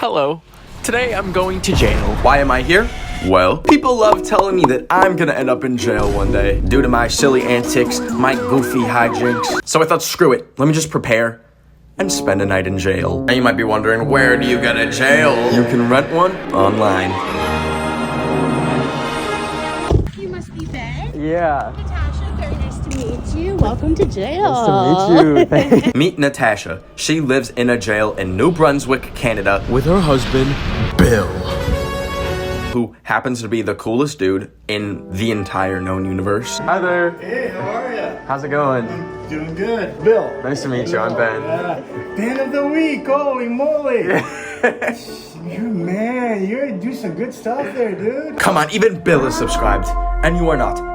Hello. Today I'm going to jail. Why am I here? Well, people love telling me that I'm gonna end up in jail one day due to my silly antics, my goofy hijinks. So I thought, screw it, let me just prepare and spend a night in jail. Now you might be wondering, where do you go to jail? You can rent one online. You must be Ben. Yeah. Natasha, very nice to meet you. Welcome to jail. Nice to meet you. Meet Natasha. She lives in a jail in New Brunswick, Canada, With her husband, Bill. who happens to be the coolest dude in the entire known universe. Hi there. Hey, how are ya? How's it going? Doing good. Bill. Nice to meet you. I'm Ben. Ben of the week. Holy moly. You're doing some good stuff there, dude. Come on, even Bill is subscribed, and you are not.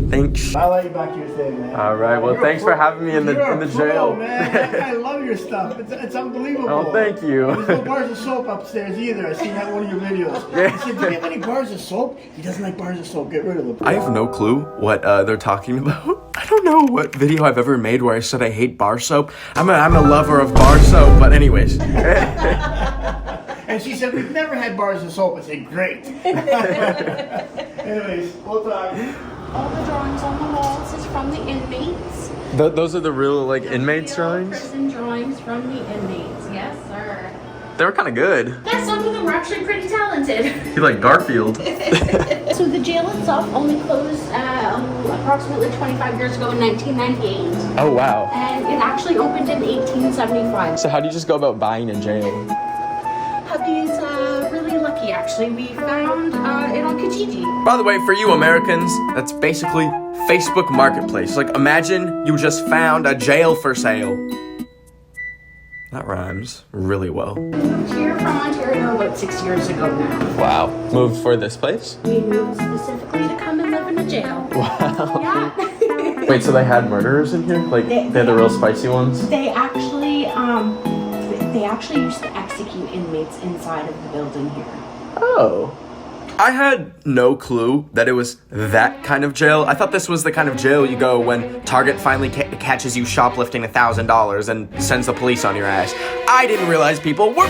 Thanks. I'll let you back to your thing, man. All right. Well, thanks for having me in the You're a jail. pro, man. I love your stuff. It's unbelievable. Oh, thank you. There's no bars of soap upstairs either. I seen that in one of your videos. I said, do you have any bars of soap? He doesn't like bars of soap. Get rid of them. I have no clue what they're talking about. I don't know what video I've ever made where I said I hate bar soap. I'm a lover of bar soap, but anyways. And she said, we've never had bars of soap. I said, great. Anyways, we'll talk. All the drawings on the walls is from the inmates. Those are the real inmates Real drawings. Prison drawings from the inmates. Yes, sir. They were kind of good. Yeah, some of them were actually pretty talented. You like Garfield. So the jail itself only closed approximately 25 years ago in 1998. Oh wow. And it actually opened in 1875. So how do you just go about buying a jail? Hubby's really lucky, actually. We found it on Kijiji. By the way, for you Americans, that's basically Facebook Marketplace. Like, imagine you just found a jail for sale. That rhymes really well. We moved here from Ontario about 6 years ago now. Wow. Moved for this place? We moved specifically to come and live in a jail. Wow. Yeah. Wait, so they had murderers in here? Like they're the real spicy ones? They actually used to execute inmates inside of the building here. Oh. I had no clue that it was that kind of jail. I thought this was the kind of jail you go when Target finally catches you shoplifting $1,000 and sends the police on your ass. I didn't realize people were...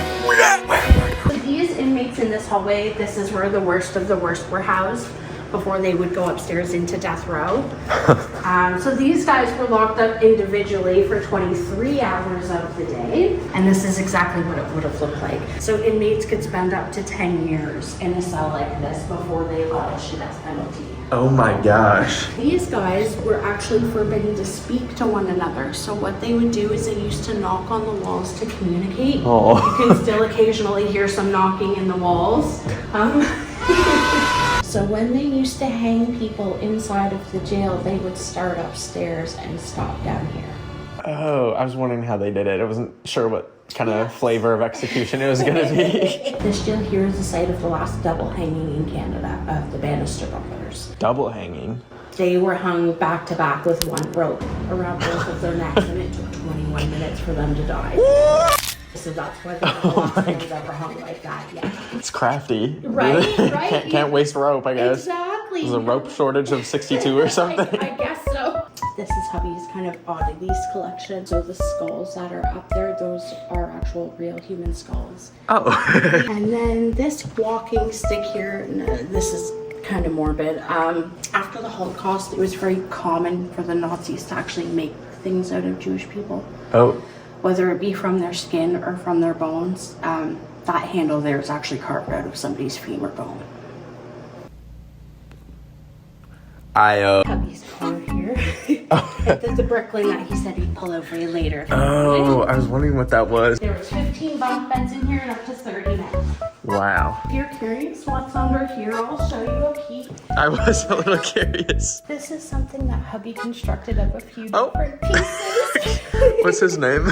These inmates in this hallway, this is where the worst of the worst were housed before they would go upstairs into death row. So these guys were locked up individually for 23 hours of the day. And this is exactly what it would have looked like. So inmates could spend up to 10 years in a cell like this before they abolish the death penalty. Oh my gosh. These guys were actually forbidden to speak to one another. So what they would do is they used to knock on the walls to communicate. Oh. You can still occasionally hear some knocking in the walls. So when they used to hang people inside of the jail, they would start upstairs and stop down here. Oh, I was wondering how they did it. I wasn't sure what kind of flavor of execution it was going to be. This jail here is the site of the last double hanging in Canada of the Bannister brothers. Double hanging. They were hung back to back with one rope around both of their necks, and it took 21 minutes for them to die. So that's why they're the last ones ever hung like that, yeah. It's crafty. Right, right. Can't waste rope, I guess. Exactly. There's a rope shortage of 62 or something. I guess so. This is hubby's kind of oddities collection. So the skulls that are up there, those are actual real human skulls. Oh. And then this walking stick here, this is kind of morbid. After the Holocaust, it was very common for the Nazis to actually make things out of Jewish people. Oh. Whether it be from their skin or from their bones. That handle there is actually carved out of somebody's femur bone. Hubby's car here. The Brooklyn that he said he'd pull out for you later. Oh, I was wondering what that was. There was 15 bunk beds in here and up to 30 men. Wow. If you're curious what's under here, I'll show you a peek. I was a little curious. This is something that hubby constructed of a few Oh. different pieces. What's his name? We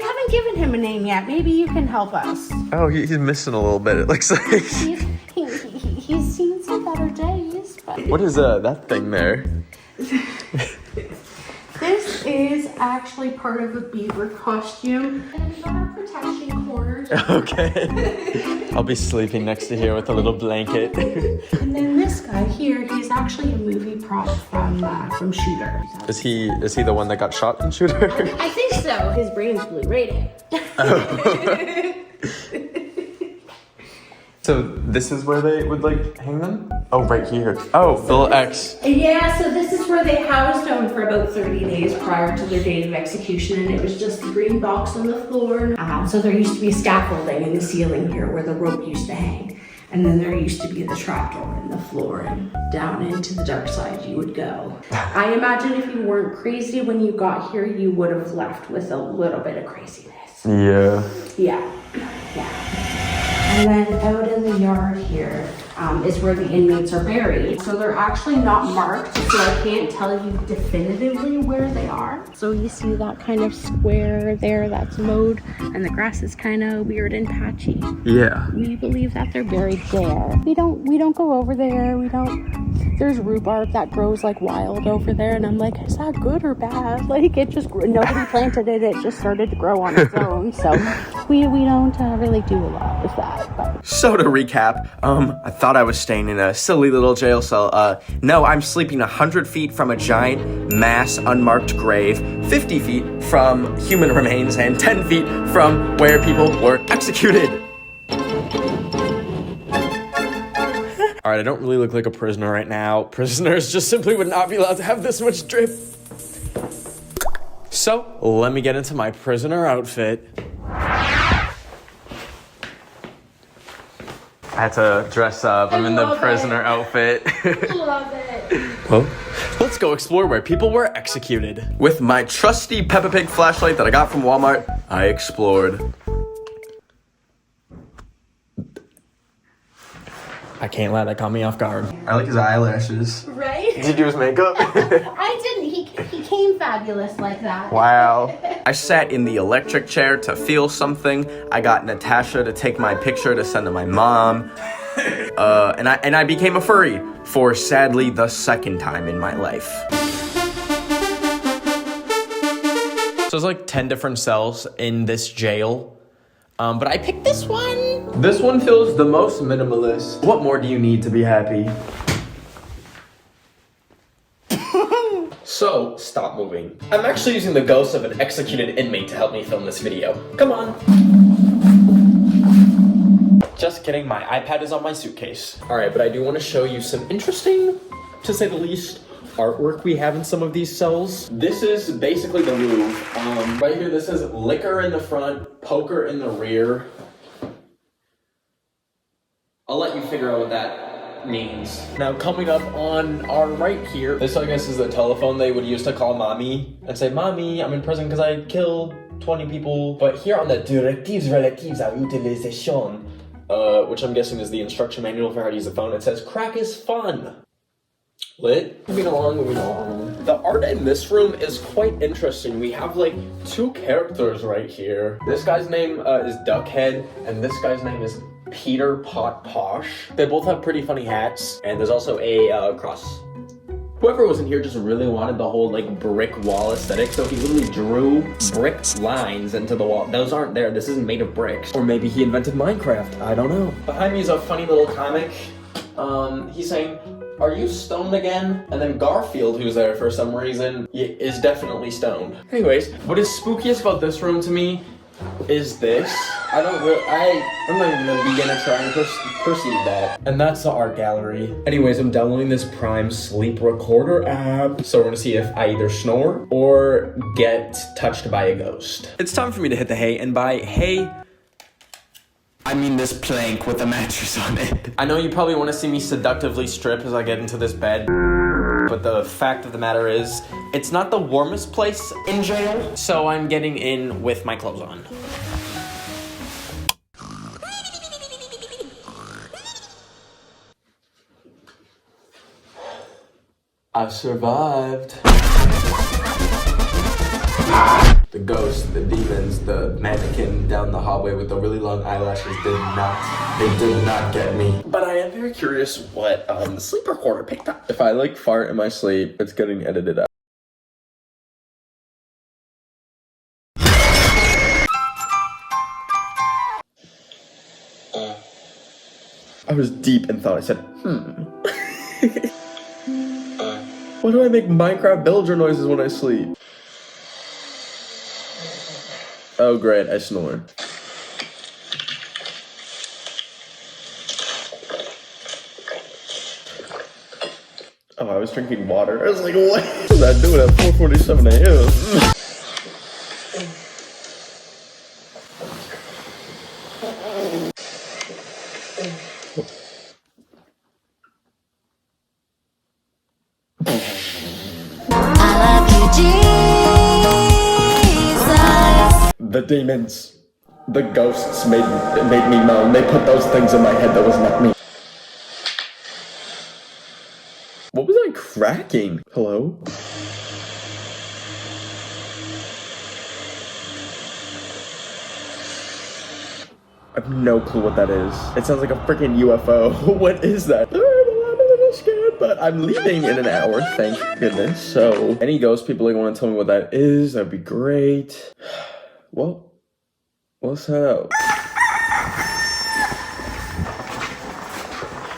haven't given him a name yet. Maybe you can help us. Oh, he's missing a little bit, it looks like. He's seen some better days. But What is that thing there? this is actually part of a beaver costume. And we've got our protection corner Okay. I'll be sleeping next to here with a little blanket. And then this guy here, he's actually a movie prop from Shooter. Is he the one that got shot in Shooter? I think so. His brain's blue rated. So this is where they would like hang them? Oh, right here. Oh, the little X. Yeah, so this is where they housed him for about 30 days prior to their date of execution, and it was just the green box on the floor. So there used to be scaffolding in the ceiling here where the rope used to hang. And then there used to be the trapdoor in the floor, and down into the dark side you would go. I imagine if you weren't crazy when you got here, you would have left with a little bit of craziness. Yeah. Yeah. And then out in the yard here is where the inmates are buried. So they're actually not marked, so I can't tell you definitively where they are. So you see that kind of square there that's mowed, and the grass is kind of weird and patchy. Yeah. We believe that they're buried there. We don't go over there. There's rhubarb that grows like wild over there, and I'm like, is that good or bad? Like, it just grew. Nobody planted it. It just started to grow on its own. So we don't really do a lot with that. But. So to recap, I thought I was staying in a silly little jail cell. No, I'm sleeping 100 feet from a giant, mass, unmarked grave, 50 feet from human remains, and 10 feet from where people were executed. All right, I don't really look like a prisoner right now. Prisoners just simply would not be allowed to have this much drip. So, let me get into my prisoner outfit. I had to dress up. I'm in the prisoner outfit. Love it. Well, let's go explore where people were executed. With my trusty Peppa Pig flashlight that I got from Walmart, I explored. I can't lie, that caught me off guard. I like his eyelashes. Right? Did you do his makeup? I didn't. He came fabulous like that. Wow. I sat in the electric chair to feel something. I got Natasha to take my picture to send to my mom. And I became a furry for sadly the second time in my life. So there's like 10 different cells in this jail. But I picked this one. This one feels the most minimalist. What more do you need to be happy? So, stop moving. I'm actually using the ghost of an executed inmate to help me film this video. Come on. Just kidding, my iPad is on my suitcase. All right, but I do want to show you some interesting, to say the least, artwork we have in some of these cells. This is basically the move. Right here, this says liquor in the front, poker in the rear. I'll let you figure out what that means. Now, coming up on our right here, this I guess is the telephone they would use to call mommy and say, "Mommy, I'm in prison because I killed 20 people." But here on the directives relatives à l'utilisation, which I'm guessing is the instruction manual for how to use the phone, it says, "Crack is fun." Lit. Moving along. The art in this room is quite interesting. We have like two characters right here. This guy's name is Duckhead, and this guy's name is Peter Pot Posh. They both have pretty funny hats, and there's also a cross. Whoever was in here just really wanted the whole like brick wall aesthetic, so he literally drew brick lines into the wall. Those aren't there. This isn't made of bricks. Or maybe he invented Minecraft. I don't know. Behind me is a funny little comic. He's saying, "Are you stoned again?" And then Garfield, who's there for some reason, is definitely stoned. Anyways, what is spookiest about this room to me is this. I'm not even gonna begin to try and perceive that. And that's the art gallery. Anyways, I'm downloading this Prime sleep recorder app. So we're gonna see if I either snore or get touched by a ghost. It's time for me to hit the hay, and by hay, I mean this plank with a mattress on it. I know you probably want to see me seductively strip as I get into this bed, but the fact of the matter is, it's not the warmest place in jail, so I'm getting in with my clothes on. I survived. The ghosts, the demons, the mannequin down the hallway with the really long eyelashes did not get me. But I am very curious what the sleep recorder picked up. If I like fart in my sleep, it's getting edited out. I was deep in thought. I said, Why do I make Minecraft villager noises when I sleep? Oh great, I snore. Oh, I was drinking water. I was like, what is that doing at 4:47 a.m.? The demons, the ghosts made me moan. They put those things in my head that was not me. What was I cracking? Hello? I have no clue what that is. It sounds like a freaking UFO. What is that? I'm a little scared, but I'm leaving in an hour, thank goodness. So, any ghost people want to tell me what that is, that'd be great. Well, what's up?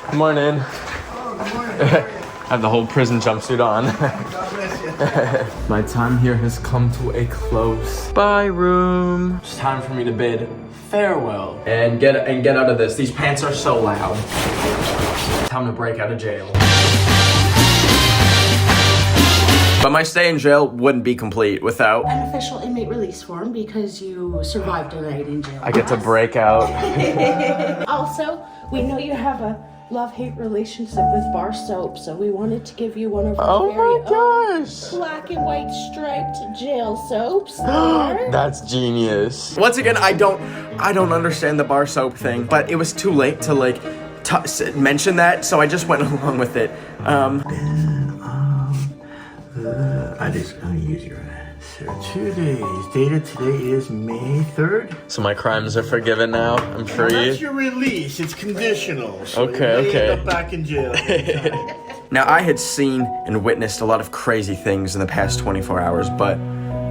Good morning. Oh, good morning. I have the whole prison jumpsuit on. God bless you. My time here has come to a close. Bye, room. It's time for me to bid farewell and get out of this. These pants are so loud. Time to break out of jail. But my stay in jail wouldn't be complete without An official inmate release form because you survived a night in jail. I get to break out. Also, we know you have a love-hate relationship with bar soap, so we wanted to give you one of our very own black and white striped jail soaps. That's genius. Once again, I don't understand the bar soap thing, but it was too late to like mention that, so I just went along with it. I just gonna use your answer. 2 days. Dated today is May 3rd. So my crimes are forgiven now. I'm That's free. your release. It's conditional. So Okay, you may okay. end up back in jail. anytime. Now, I had seen and witnessed a lot of crazy things in the past 24 hours, but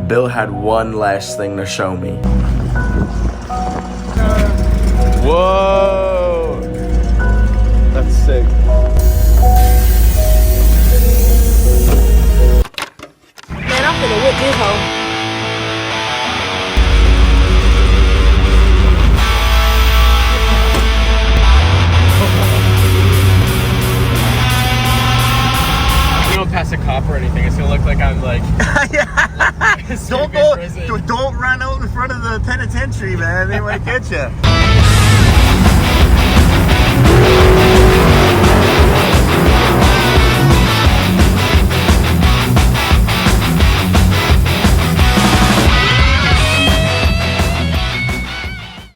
Bill had one last thing to show me. Whoa! That's sick. Man, I'm gonna whip you home. Don't pass a cop or anything. It's gonna look like I'm like. Don't run out in front of the penitentiary, man. They might get you.